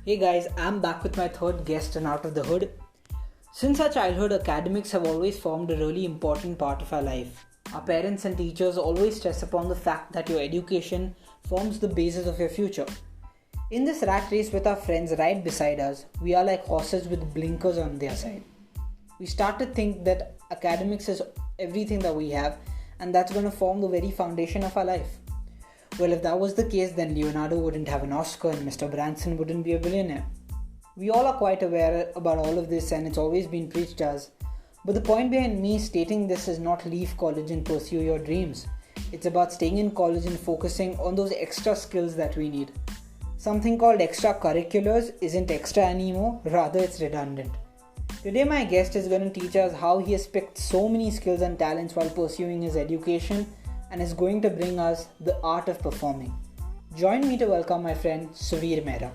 Hey guys, I'm back with my third guest and out of the hood. Since our childhood, academics have always formed a really important part of our life. Our parents and teachers always stress upon the fact that your education forms the basis of your future. In this rat race with our friends right beside us, we are like horses with blinkers on their side. We start to think that academics is everything that we have, and that's going to form the very foundation of our life. Well, if that was the case, then Leonardo wouldn't have an Oscar and Mr. Branson wouldn't be a billionaire. We all are quite aware about all of this and it's always been preached to us. But the point behind me stating this is not leave college and pursue your dreams. It's about staying in college and focusing on those extra skills that we need. Something called extracurriculars isn't extra anymore, rather it's redundant. Today my guest is going to teach us how he has picked so many skills and talents while pursuing his education and is going to bring us the art of performing. Join me to welcome my friend Suveer Mehra.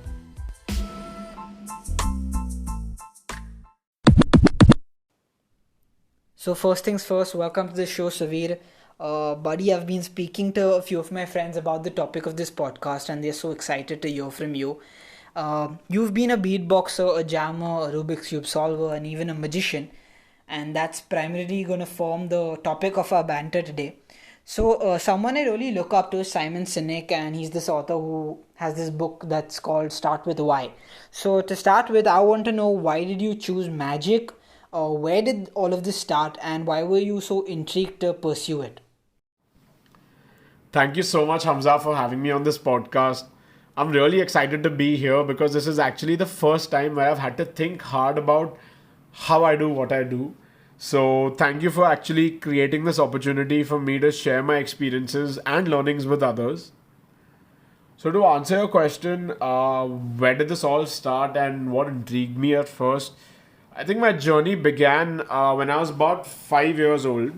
So first things first, welcome to the show, Suveer. Buddy, I've been speaking to a few of my friends about the topic of this podcast and they're so excited to hear from you. You've been a beatboxer, a jammer, a Rubik's Cube solver, and even a magician. And that's primarily going to form the topic of our banter today. So someone I really look up to is Simon Sinek, and he's this author who has this book that's called Start With Why. So to start with, I want to know, why did you choose magic? Where did all of this start and why were you so intrigued to pursue it? Thank you so much, Hamza, for having me on this podcast. I'm really excited to be here because this is actually the first time where I've had to think hard about how I do what I do. So thank you for actually creating this opportunity for me to share my experiences and learnings with others. So to answer your question, where did this all start and what intrigued me at first? I think my journey began when I was about 5 years old.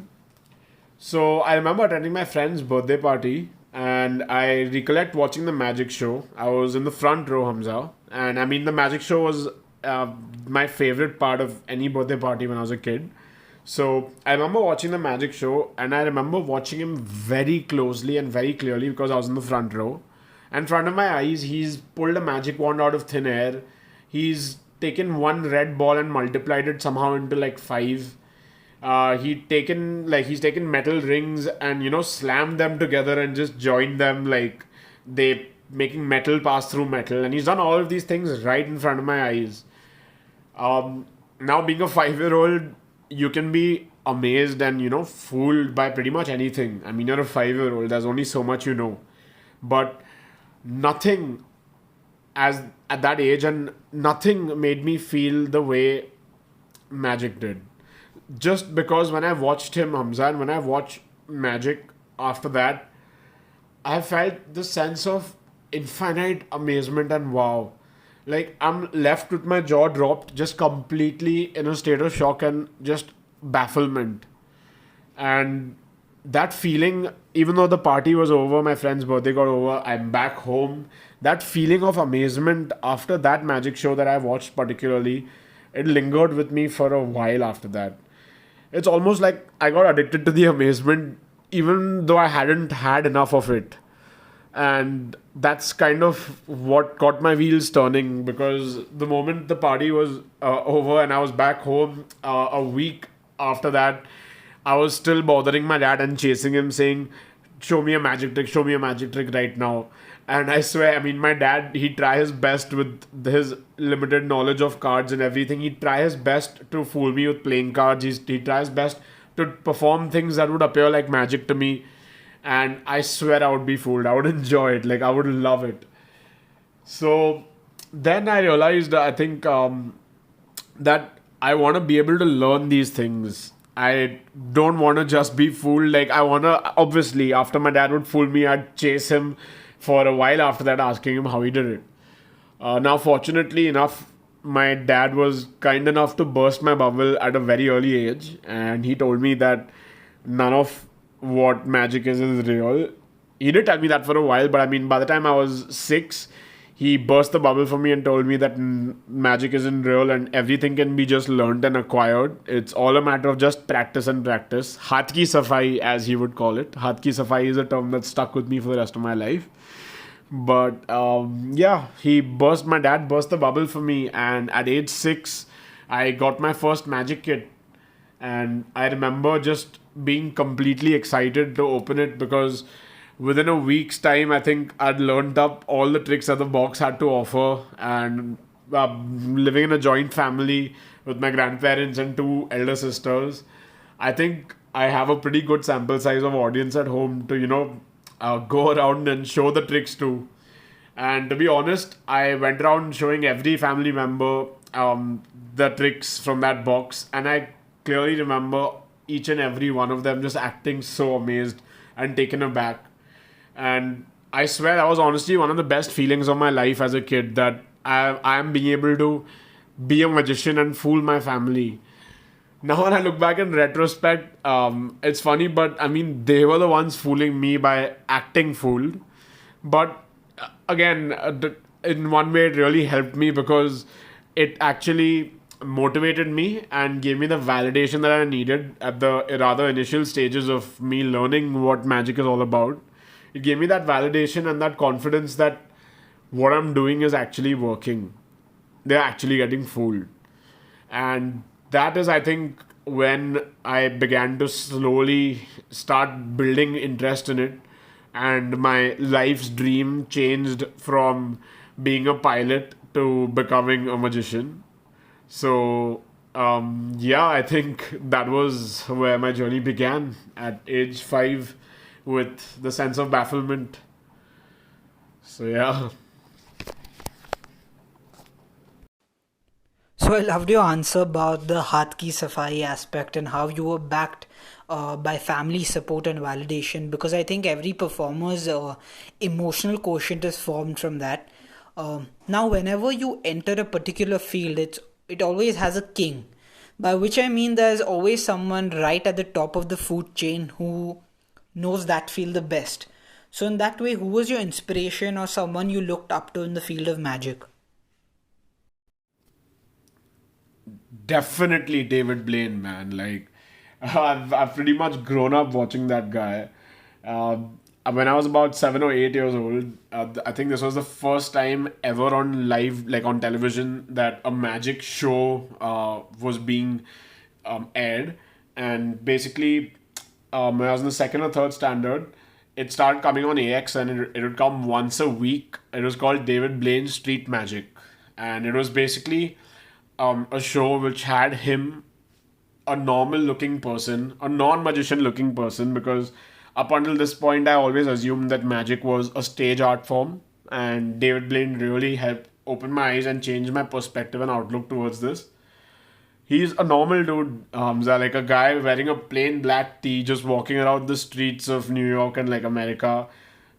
So I remember attending my friend's birthday party and I recollect watching the magic show. I was in the front row, Hamza. And I mean, the magic show was my favorite part of any birthday party when I was a kid. So I remember watching the magic show and I remember watching him very closely and very clearly because I was in the front row. And in front of my eyes, he's pulled a magic wand out of thin air. He's taken one red ball and multiplied it somehow into like five. He's taken metal rings and slammed them together and just joined them, like they making metal pass through metal. And he's done all of these things right in front of my eyes. Now being a 5-year-old, you can be amazed and fooled by pretty much anything. I mean, you're a 5-year-old, there's only so much you know, but nothing as at that age, and nothing made me feel the way magic did. Just because when I watched him, Hamza, and when I watched magic after that, I felt the sense of infinite amazement and wow. Like, I'm left with my jaw dropped, just completely in a state of shock and just bafflement. And that feeling, even though the party was over, my friend's birthday got over, I'm back home. That feeling of amazement after that magic show that I watched particularly, it lingered with me for a while after that. It's almost like I got addicted to the amazement, even though I hadn't had enough of it. And that's kind of what got my wheels turning, because the moment the party was over and I was back home a week after that, I was still bothering my dad and chasing him saying, show me a magic trick right now. And I swear, I mean, my dad, he'd try his best with his limited knowledge of cards and everything. He'd try his best to fool me with playing cards. He'd try his best to perform things that would appear like magic to me. And I swear I would be fooled. I would enjoy it. Like, I would love it. So then I realized, I think, that I want to be able to learn these things. I don't want to just be fooled. Like, I want to, obviously, after my dad would fool me, I'd chase him for a while after that, asking him how he did it. Now, fortunately enough, my dad was kind enough to burst my bubble at a very early age. And he told me that none of what magic is real. He did tell me that for a while, but I mean, by the time I was 6, he burst the bubble for me and told me that magic isn't real and everything can be just learned and acquired. It's all a matter of just practice and practice. Hath ki safai, as he would call it. Hath ki safai is a term that stuck with me for the rest of my life. But yeah, my dad burst the bubble for me, and at age 6, I got my first magic kit. And I remember just being completely excited to open it because within a week's time, I think I'd learned up all the tricks that the box had to offer. And living in a joint family with my grandparents and two elder sisters, I think I have a pretty good sample size of audience at home to, go around and show the tricks to. And to be honest, I went around showing every family member the tricks from that box, and I clearly remember each and every one of them just acting so amazed and taken aback. And I swear that was honestly one of the best feelings of my life as a kid, that I am being able to be a magician and fool my family. Now, when I look back in retrospect, it's funny, but I mean, they were the ones fooling me by acting fooled. But again, in one way, it really helped me because it actually motivated me and gave me the validation that I needed at the rather initial stages of me learning what magic is all about. It gave me that validation and that confidence that what I'm doing is actually working. They're actually getting fooled. And that is, I think, when I began to slowly start building interest in it, and my life's dream changed from being a pilot to becoming a magician. So yeah, I think that was where my journey began at age 5 with the sense of bafflement. So yeah. So I loved your answer about the Hath Ki Safai aspect and how you were backed by family support and validation, because I think every performer's emotional quotient is formed from that. Now, whenever you enter a particular field, it always has a king, by which I mean there's always someone right at the top of the food chain who knows that field the best. So in that way, who was your inspiration or someone you looked up to in the field of magic? Definitely David Blaine, man. Like, I've pretty much grown up watching that guy. When I was about 7 or 8 years old, I think this was the first time ever on live, like on television, that a magic show was being aired. And basically, when I was in the second or third standard, it started coming on AX, and it would come once a week. It was called David Blaine's Street Magic. And it was basically a show which had him, a normal looking person, a non magician looking person, because up until this point, I always assumed that magic was a stage art form. And David Blaine really helped open my eyes and change my perspective and outlook towards this. He's a normal dude, Hamza, like a guy wearing a plain black tee, just walking around the streets of New York and like America,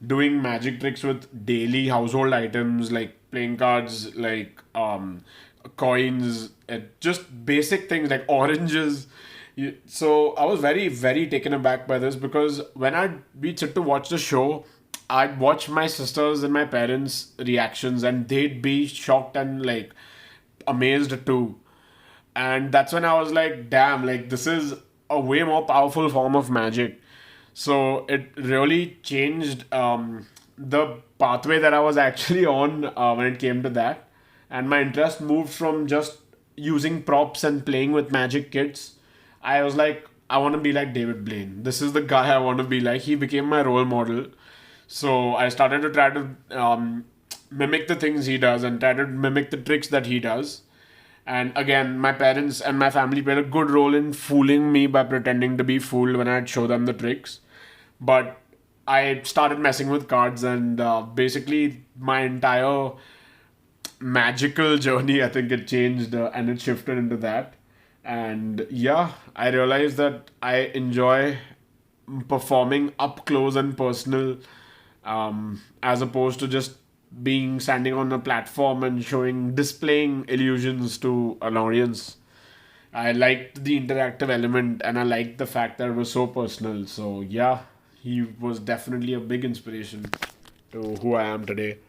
doing magic tricks with daily household items like playing cards, like coins, just basic things like oranges. So I was very, very taken aback by this, because when we'd sit to watch the show, I'd watch my sisters and my parents' reactions, and they'd be shocked and like amazed too. And that's when I was like, damn, like this is a way more powerful form of magic. So it really changed the pathway that I was actually on when it came to that. And my interest moved from just using props and playing with magic kits. I was like, I want to be like David Blaine. This is the guy I want to be like. He became my role model. So I started to try to mimic the things he does and try to mimic the tricks that he does. And again, my parents and my family played a good role in fooling me by pretending to be fooled when I'd show them the tricks. But I started messing with cards, and basically my entire magical journey, I think it changed and it shifted into that. And yeah, I realized that I enjoy performing up close and personal, as opposed to just being standing on a platform and displaying illusions to an audience. I liked the interactive element, and I liked the fact that it was so personal. So yeah, he was definitely a big inspiration to who I am today.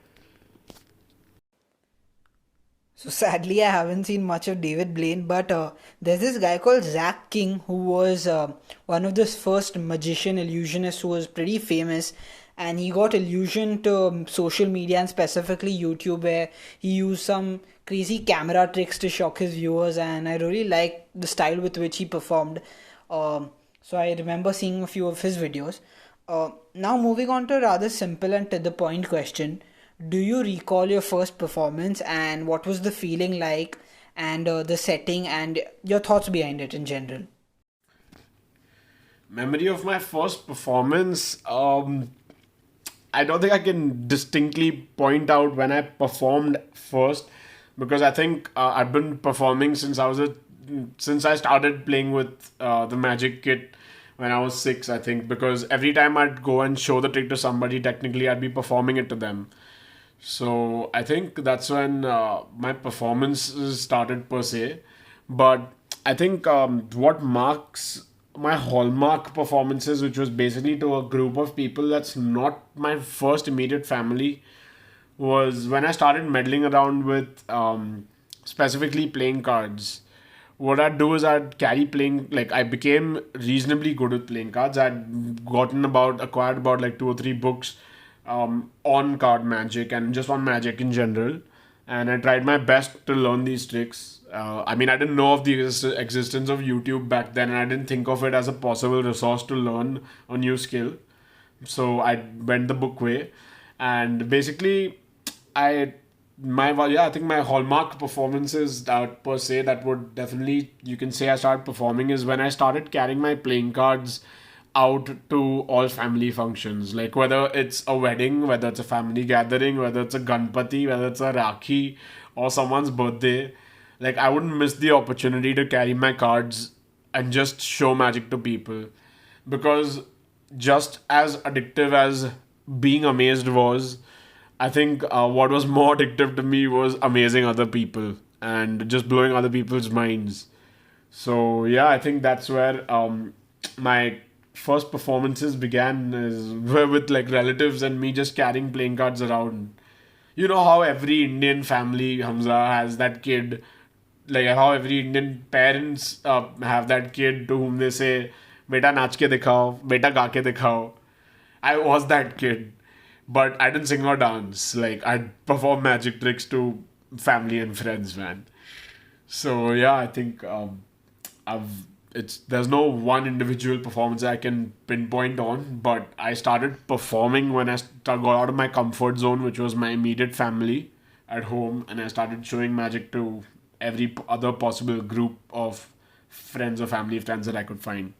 So sadly, I haven't seen much of David Blaine, but there's this guy called Zach King who was one of the first magician illusionists who was pretty famous, and he got illusion to social media and specifically YouTube, where he used some crazy camera tricks to shock his viewers, and I really like the style with which he performed. So I remember seeing a few of his videos. Now moving on to a rather simple and to the point question: do you recall your first performance, and what was the feeling like, and the setting, and your thoughts behind it in general? Memory of my first performance. I don't think I can distinctly point out when I performed first, because I think I've been performing since I started playing with the Magic Kit when I was 6. I think because every time I'd go and show the trick to somebody, technically I'd be performing it to them. So I think that's when my performances started per se. But I think what marks my hallmark performances, which was basically to a group of people that's not my first immediate family, was when I started meddling around with specifically playing cards. What I'd do is I'd carry playing, like I became reasonably good with playing cards. Acquired about like two or three books on card magic and just on magic in general. And I tried my best to learn these tricks. I mean, I didn't know of the existence of YouTube back then, and I didn't think of it as a possible resource to learn a new skill. So I went the book way, and basically, I I think my hallmark performances that per se that would definitely you can say I started performing is when I started carrying my playing cards out to all family functions, like whether it's a wedding, whether it's a family gathering, whether it's a Ganpati, whether it's a Rakhi or someone's birthday. Like I wouldn't miss the opportunity to carry my cards and just show magic to people, because just as addictive as being amazed was, I think what was more addictive to me was amazing other people and just blowing other people's minds. So yeah, I think that's where my first performances began, is were with like relatives and me just carrying playing cards around. You know how every Indian family, Hamza, has that kid, like how every Indian parents have that kid to whom they say, "Beta naach ke dikhao, beta ga ke dikhao." I was that kid, but I didn't sing or dance. Like I'd perform magic tricks to family and friends, man. So yeah, I think I've it's there's no one individual performance I can pinpoint on, but I started performing when got out of my comfort zone, which was my immediate family at home, and I started showing magic to every other possible group of friends or family friends that I could find.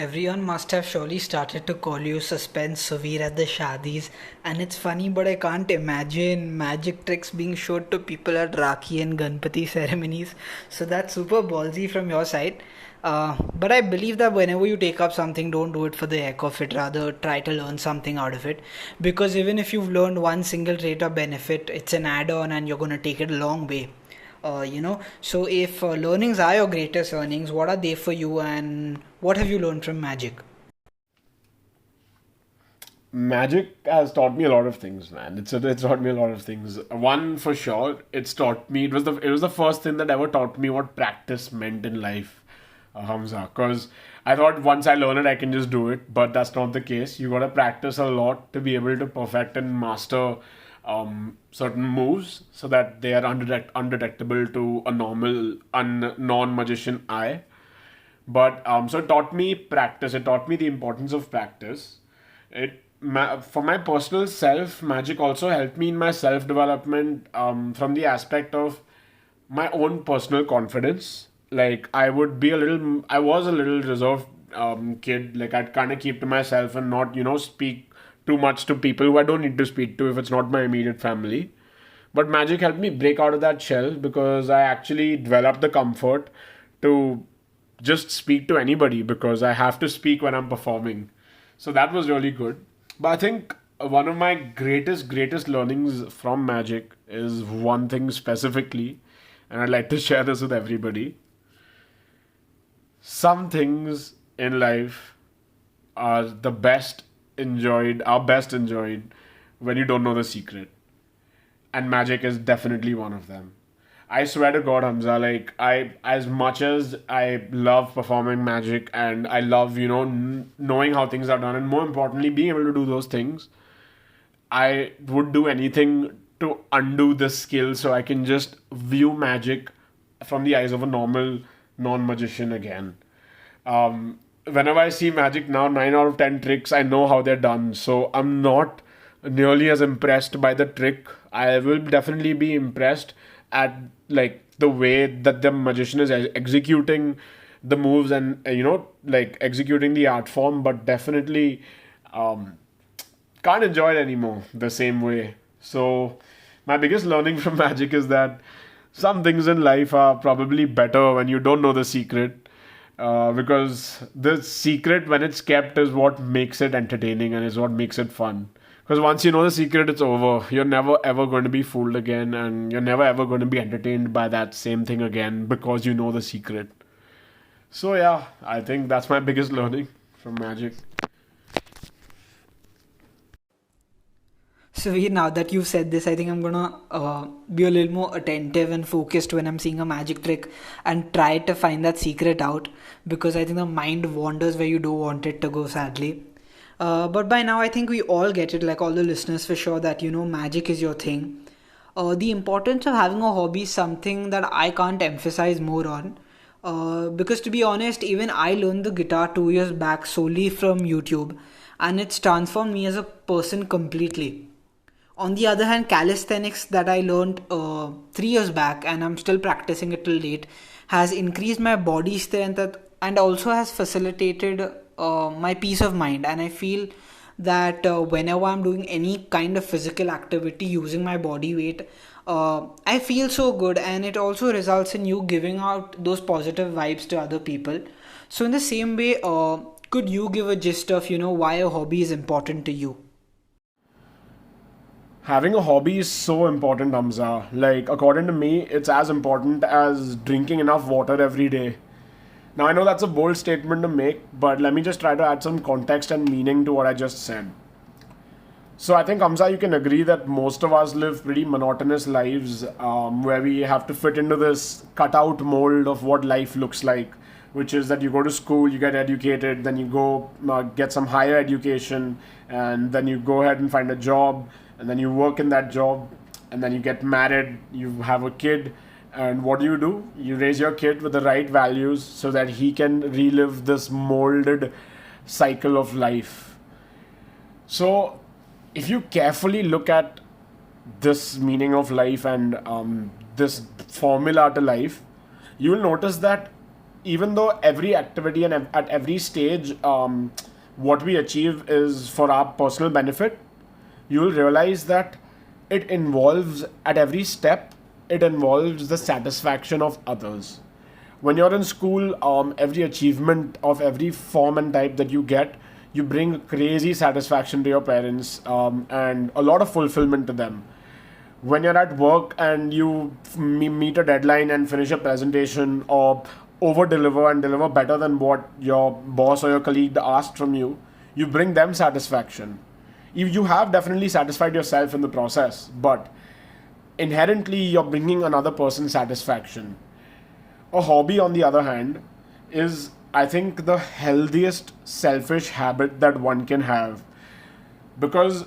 Everyone must have surely started to call you Suspense Suveer at the Shadis, and it's funny, but I can't imagine magic tricks being showed to people at Rakhi and Ganpati ceremonies. So that's super ballsy from your side. But I believe that whenever you take up something, don't do it for the heck of it. Rather, try to learn something out of it. Because even if you've learned one single trait or benefit, it's an add on and you're going to take it a long way. So if learnings are your greatest earnings, what are they for you, and what have you learned from magic? Magic has taught me a lot of things, man. It's taught me a lot of things. One for sure, it's taught me it was the first thing that ever taught me what practice meant in life, Hamza. Because I thought once I learn it, I can just do it, but that's not the case. You gotta practice a lot to be able to perfect and master certain moves so that they are undetectable to a normal non-magician eye. But so it taught me practice. It taught me the importance of practice. For my personal self, magic also helped me in my self development from the aspect of my own personal confidence. Like I was a little reserved kid. Like I'd kind of keep to myself and not speak too much to people who I don't need to speak to if it's not my immediate family. But magic helped me break out of that shell because I actually developed the comfort to just speak to anybody because I have to speak when I'm performing. So that was really good. But I think one of my greatest learnings from magic is one thing specifically, and I'd like to share this with everybody. Some things in life are best enjoyed when you don't know the secret. And magic is definitely one of them. I swear to God, Hamza, like as much as I love performing magic and I love, knowing how things are done, and more importantly, being able to do those things, I would do anything to undo this skill so I can just view magic from the eyes of a normal non-magician again. Whenever I see magic now, 9 out of 10 tricks, I know how they're done. So I'm not nearly as impressed by the trick. I will definitely be impressed at like the way that the magician is executing the moves and like executing the art form, but definitely um, can't enjoy it anymore the same way. So, my biggest learning from magic is that some things in life are probably better when you don't know the secret. Because the secret, when it's kept, is what makes it entertaining and is what makes it fun. Because once you know the secret, it's over. You're never ever going to be fooled again, and you're never ever going to be entertained by that same thing again because you know the secret. So, yeah, I think that's my biggest learning from magic. So, now that you've said this, I think I'm gonna be a little more attentive and focused when I'm seeing a magic trick and try to find that secret out, because I think the mind wanders where you don't want it to go, sadly. But by now, I think we all get it, like all the listeners for sure, that magic is your thing. The importance of having a hobby is something that I can't emphasize more on. Because to be honest, even I learned the guitar 2 years back solely from YouTube, and it's transformed me as a person completely. On the other hand, calisthenics that I learned 3 years back, and I'm still practicing it till date, has increased my body strength and also has facilitated my peace of mind. And I feel that whenever I'm doing any kind of physical activity using my body weight, I feel so good, and it also results in you giving out those positive vibes to other people. So, in the same way, could you give a gist of why a hobby is important to you? Having a hobby is so important, Hamza. Like, according to me, it's as important as drinking enough water every day. Now, I know that's a bold statement to make, but let me just try to add some context and meaning to what I just said. So, I think, Hamza, you can agree that most of us live pretty monotonous lives where we have to fit into this cutout mold of what life looks like, which is that you go to school, you get educated, then you go get some higher education, and then you go ahead and find a job, and then you work in that job, and then you get married, you have a kid, and what do? You raise your kid with the right values so that he can relive this molded cycle of life. So, if you carefully look at this meaning of life and this formula to life, you will notice that even though every activity and at every stage, what we achieve is for our personal benefit, you will realize that it involves at every step, it involves the satisfaction of others. When you're in school, every achievement of every form and type that you get, you bring crazy satisfaction to your parents, and a lot of fulfillment to them. When you're at work and you meet a deadline and finish a presentation, or over deliver and deliver better than what your boss or your colleague asked from you, you bring them satisfaction. You have definitely satisfied yourself in the process, but inherently you're bringing another person satisfaction. A hobby, on the other hand, is, I think, the healthiest selfish habit that one can have, because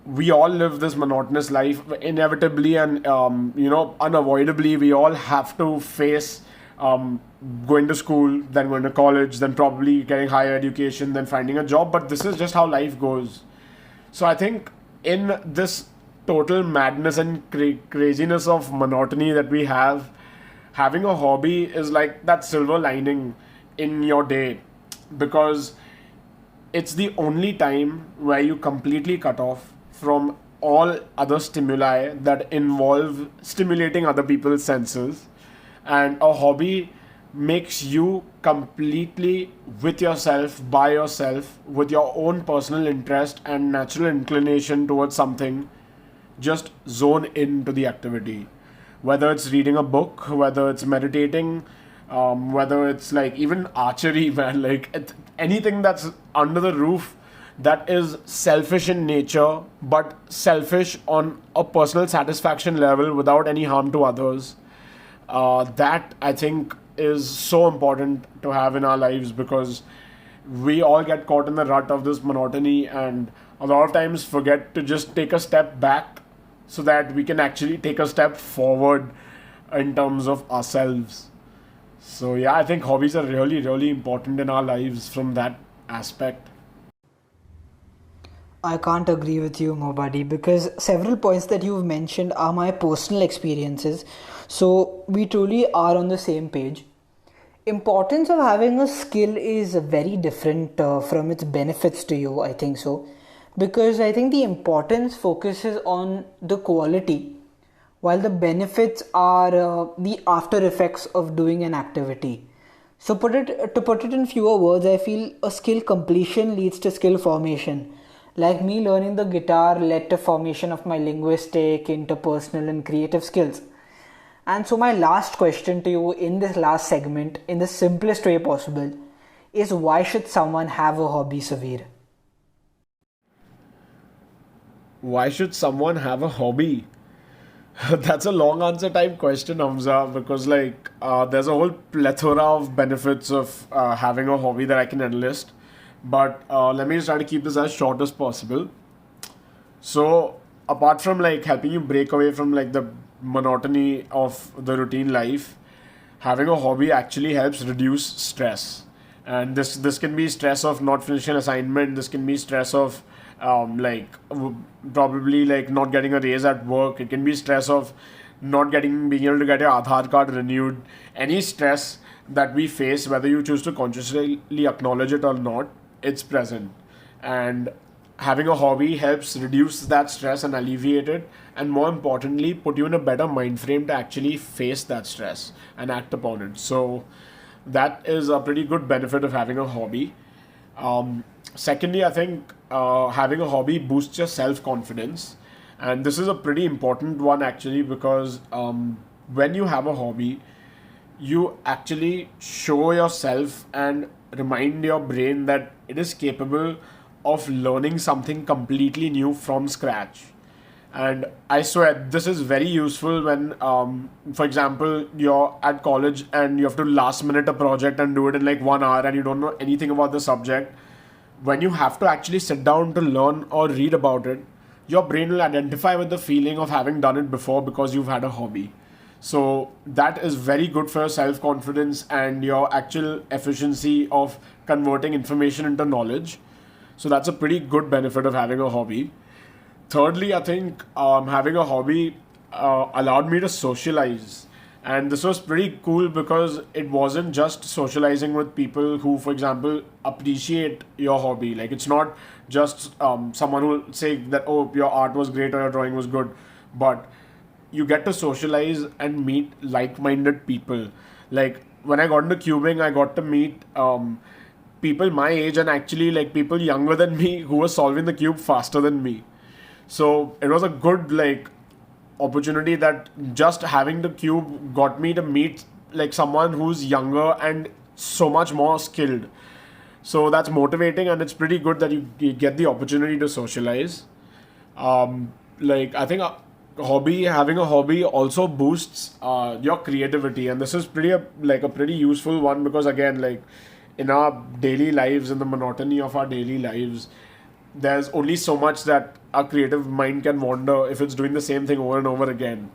we all live this monotonous life inevitably, and unavoidably we all have to face going to school, then going to college, then probably getting higher education, then finding a job. But this is just how life goes. So I think in this total madness and craziness of monotony that we have, having a hobby is like that silver lining in your day, because it's the only time where you completely cut off from all other stimuli that involve stimulating other people's senses, and a hobby makes you completely with yourself, by yourself, with your own personal interest and natural inclination towards something. Just zone into the activity, whether it's reading a book, whether it's meditating, whether it's like even archery, man, like anything that's under the roof that is selfish in nature, but selfish on a personal satisfaction level without any harm to others. That I think is so important to have in our lives, because we all get caught in the rut of this monotony and a lot of times forget to just take a step back so that we can actually take a step forward in terms of ourselves. So yeah, I think hobbies are really, really important in our lives from that aspect. I can't agree with you more, buddy, because several points that you've mentioned are my personal experiences. So we truly are on the same page. Importance of having a skill is very different from its benefits to you, I think so, because I think the importance focuses on the quality while the benefits are the after effects of doing an activity. So put it in fewer words, I feel a skill completion leads to skill formation. Like me learning the guitar led to formation of my linguistic, interpersonal and creative skills. And so my last question to you in this last segment, in the simplest way possible, is why should someone have a hobby, Saveer? Why should someone have a hobby? That's a long answer type question, Hamza, because there's a whole plethora of benefits of having a hobby that I can enlist. But let me just try to keep this as short as possible. So, apart from like helping you break away from like the monotony of the routine life, having a hobby actually helps reduce stress. And this can be stress of not finishing an assignment. This can be stress of probably like not getting a raise at work. It can be stress of not getting being able to get your Aadhaar card renewed. Any stress that we face, whether you choose to consciously acknowledge it or not, it's present. And having a hobby helps reduce that stress and alleviate it, and more importantly put you in a better mind frame to actually face that stress and act upon it. So that is a pretty good benefit of having a hobby. Secondly, I think having a hobby boosts your self confidence, and this is a pretty important one actually, because when you have a hobby, you actually show yourself and remind your brain that it is capable of learning something completely new from scratch. And I swear this is very useful when, for example, you're at college and you have to last minute a project and do it in like 1 hour and you don't know anything about the subject. When you have to actually sit down to learn or read about it, your brain will identify with the feeling of having done it before because you've had a hobby. So that is very good for your self confidence and your actual efficiency of converting information into knowledge. So that's a pretty good benefit of having a hobby. Thirdly, I think having a hobby allowed me to socialize. And this was pretty cool because it wasn't just socializing with people who, for example, appreciate your hobby. Like, it's not just someone who will say that, oh, your art was great or your drawing was good, but you get to socialize and meet like minded people. Like, when I got into cubing, I got to meet people my age and actually like people younger than me who were solving the cube faster than me. So it was a good like opportunity that just having the cube got me to meet like someone who's younger and so much more skilled. So that's motivating, and it's pretty good that you get the opportunity to socialize. I think having a hobby also boosts your creativity, and this is a pretty useful one, because again, like in our daily lives, in the monotony of our daily lives, there's only so much that our creative mind can wander if it's doing the same thing over and over again.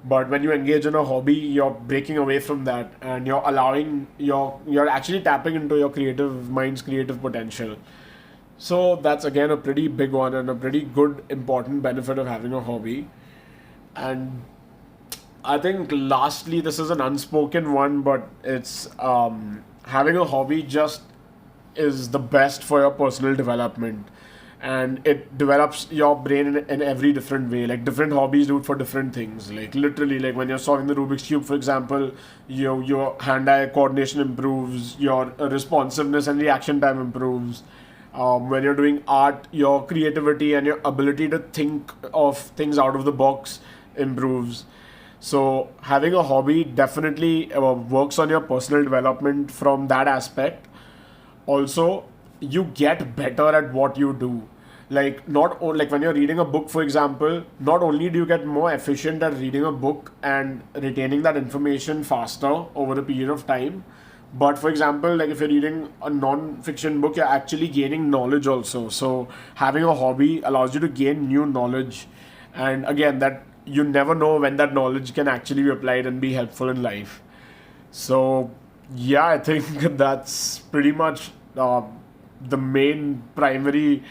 But when you engage in a hobby, you're breaking away from that and you're actually tapping into your creative mind's creative potential. So that's again a pretty big one and a pretty good important benefit of having a hobby. And I think lastly, this is an unspoken one, but it's having a hobby just is the best for your personal development, and it develops your brain in every different way. Like, different hobbies do it for different things. Like, literally, like when you're solving the Rubik's cube, for example, your hand-eye coordination improves, your responsiveness and reaction time improves. When you're doing art, your creativity and your ability to think of things out of the box improves. So having a hobby definitely works on your personal development from that aspect. Also, you get better at what you do. Like like when you're reading a book, for example, not only do you get more efficient at reading a book and retaining that information faster over a period of time, but for example, like if you're reading a non-fiction book, you're actually gaining knowledge also. So having a hobby allows you to gain new knowledge, and again, that you never know when that knowledge can actually be applied and be helpful in life. So yeah, I think that's pretty much the main primary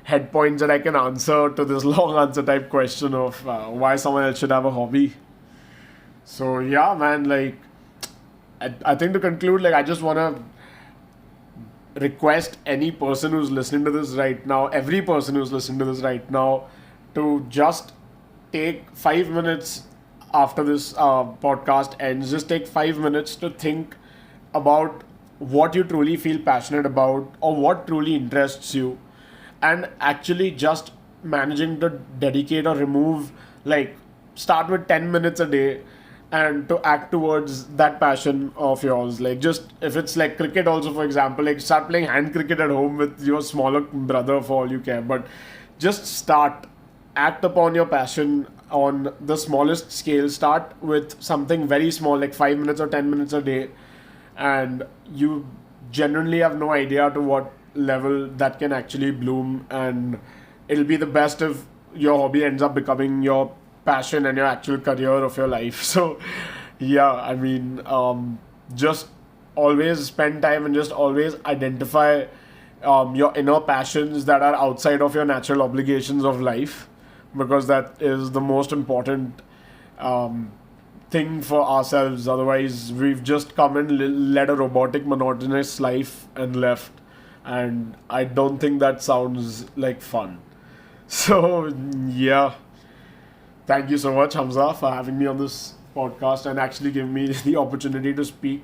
head points that I can answer to this long answer type question of why someone else should have a hobby. So yeah, man, like I think to conclude, like I just wanna request any person who's listening to this right now, every person who's listening to this right now, to just take 5 minutes after this podcast ends. Just take 5 minutes to think about what you truly feel passionate about or what truly interests you, and actually just managing to dedicate or remove, like, start with 10 minutes a day and to act towards that passion of yours. Like, just if it's like cricket also, for example, like start playing hand cricket at home with your smaller brother for all you care, but just start, act upon your passion on the smallest scale. Start with something very small, like 5 minutes or 10 minutes a day, and you genuinely have no idea to what level that can actually bloom, and it'll be the best if your hobby ends up becoming your passion and your actual career of your life. So yeah, I mean, just always spend time and just always identify your inner passions that are outside of your natural obligations of life, because that is the most important thing for ourselves. Otherwise, we've just come and led a robotic, monotonous life and left. And I don't think that sounds like fun. So, yeah. Thank you so much, Hamza, for having me on this podcast and actually giving me the opportunity to speak.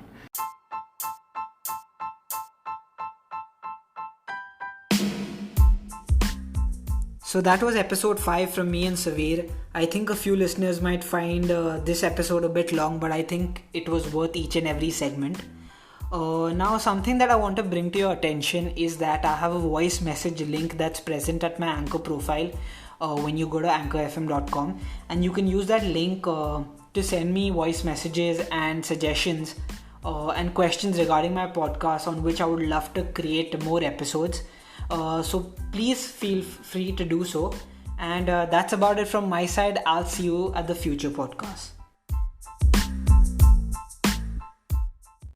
So that was episode 5 from me and Suveer. I think a few listeners might find this episode a bit long, but I think it was worth each and every segment. Now, something that I want to bring to your attention is that I have a voice message link that's present at my Anchor profile when you go to anchorfm.com, and you can use that link to send me voice messages and suggestions and questions regarding my podcast, on which I would love to create more episodes. So please feel free to do so. And that's about it from my side. I'll see you at the future podcast.